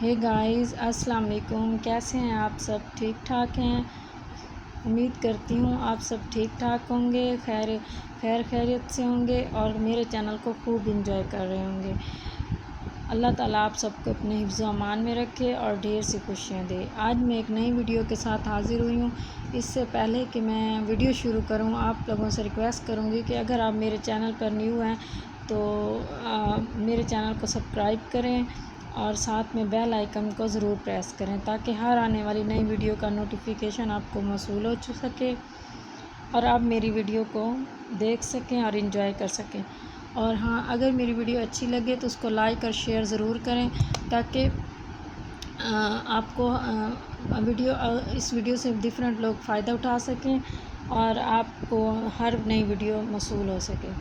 ہے گائز، السلام علیکم۔ کیسے ہیں آپ سب؟ ٹھیک ٹھاک ہیں؟ امید کرتی ہوں آپ سب ٹھیک ٹھاک ہوں گے، خیریت سے ہوں گے اور میرے چینل کو خوب انجوائے کر رہے ہوں گے۔ اللہ تعالیٰ آپ سب کو اپنے حفظ و امان میں رکھے اور ڈھیر سی خوشیاں دے۔ آج میں ایک نئی ویڈیو کے ساتھ حاضر ہوئی ہوں۔ اس سے پہلے کہ میں ویڈیو شروع کروں، آپ لوگوں سے ریکویسٹ کروں گی کہ اگر آپ میرے چینل پر نیو ہیں تو میرے چینل کو سبسکرائب کریں اور ساتھ میں بیل آئیکن کو ضرور پریس کریں تاکہ ہر آنے والی نئی ویڈیو کا نوٹیفیکیشن آپ کو موصول ہو سکے اور آپ میری ویڈیو کو دیکھ سکیں اور انجوائے کر سکیں۔ اور ہاں، اگر میری ویڈیو اچھی لگے تو اس کو لائک اور شیئر ضرور کریں تاکہ آپ کو اس ویڈیو سے ڈیفرنٹ لوگ فائدہ اٹھا سکیں اور آپ کو ہر نئی ویڈیو موصول ہو سکے۔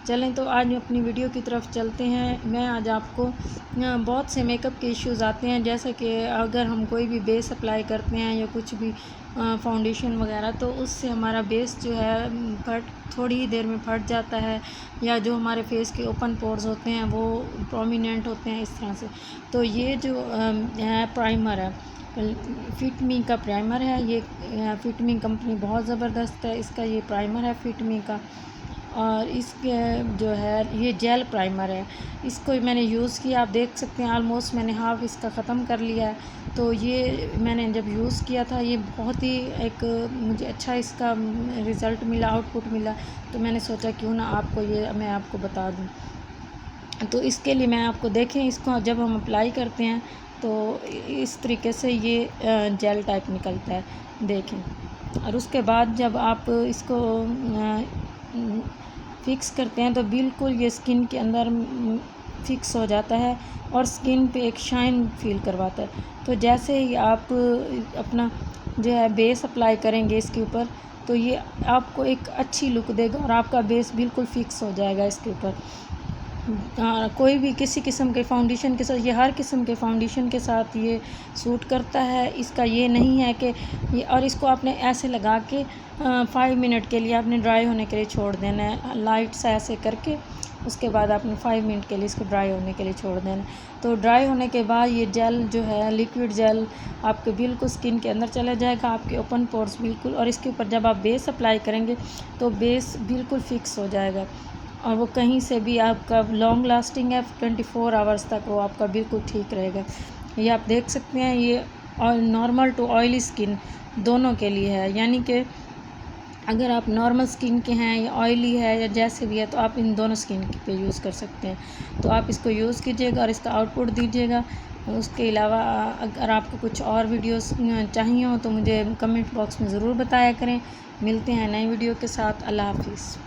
چلیں تو آج اپنی ویڈیو کی طرف چلتے ہیں۔ میں آج آپ کو بہت سے میک اپ کے ایشوز آتے ہیں، جیسے کہ اگر ہم کوئی بھی بیس اپلائی کرتے ہیں یا کچھ بھی فاؤنڈیشن وغیرہ، تو اس سے ہمارا بیس جو ہے تھوڑی ہی دیر میں پھٹ جاتا ہے، یا جو ہمارے فیس کے اوپن پورز ہوتے ہیں وہ پرومیننٹ ہوتے ہیں اس طرح سے۔ تو یہ جو ہے پرائمر ہے، فٹ می کا پرائمر ہے۔ یہ فٹ می کمپنی بہت زبردست ہے، اس کا یہ پرائمر ہے فٹ می کا، اور اس کے جو ہے یہ جیل پرائمر ہے۔ اس کو میں نے یوز کیا، آپ دیکھ سکتے ہیں آلموسٹ میں نے ہاف اس کا ختم کر لیا ہے۔ تو یہ میں نے جب یوز کیا تھا، یہ بہت ہی مجھے اچھا اس کا رزلٹ ملا، آؤٹ پٹ ملا، تو میں نے سوچا کیوں نہ میں آپ کو بتا دوں۔ تو اس کے لیے میں آپ کو دیکھیں، اس کو جب ہم اپلائی کرتے ہیں تو اس طریقے سے یہ جیل ٹائپ نکلتا ہے، دیکھیں۔ اور اس کے بعد جب آپ اس کو فکس کرتے ہیں تو بالکل یہ اسکن کے اندر فکس ہو جاتا ہے اور اسکن پہ ایک شائن فیل کرواتا ہے۔ تو جیسے ہی آپ اپنا جو ہے بیس اپلائی کریں گے اس کے اوپر، تو یہ آپ کو ایک اچھی لک دے گا اور آپ کا بیس بالکل فکس ہو جائے گا اس کے اوپر۔ کوئی بھی کسی قسم کے فاؤنڈیشن کے ساتھ، یہ ہر قسم کے فاؤنڈیشن کے ساتھ یہ سوٹ کرتا ہے۔ اس کا یہ نہیں ہے کہ اور اس کو آپ نے ایسے لگا کے 5 منٹ کے لیے آپ نے ڈرائی ہونے کے لیے چھوڑ دینا ہے، لائٹ سا ایسے کر کے۔ اس کے بعد آپ نے 5 منٹ کے لیے اس کو ڈرائی ہونے کے لیے چھوڑ دینا ہے۔ تو ڈرائی ہونے کے بعد یہ جیل جو ہے، لیکوڈ جیل آپ کے بالکل اسکن کے اندر چلا جائے گا، آپ کے اوپن پورس بالکل، اور اس کے اوپر جب آپ بیس اپلائی کریں گے تو بیس بالکل فکس ہو جائے گا اور وہ کہیں سے بھی آپ کا لانگ لاسٹنگ ہے، 24 آورس تک وہ آپ کا بالکل ٹھیک رہے گا۔ یہ آپ دیکھ سکتے ہیں، یہ نارمل ٹو آئلی اسکن دونوں کے لیے ہے، یعنی کہ اگر آپ نارمل اسکن کے ہیں یا آئلی ہے یا جیسے بھی ہے تو آپ ان دونوں اسکن پہ یوز کر سکتے ہیں۔ تو آپ اس کو یوز کیجیے گا اور اس کا آؤٹ پٹ دیجیے گا۔ اس کے علاوہ اگر آپ کو کچھ اور ویڈیوز چاہیے ہوں تو مجھے کمنٹ باکس میں ضرور بتایا کریں۔ ملتے ہیں نئی ویڈیو کے ساتھ۔ اللہ حافظ۔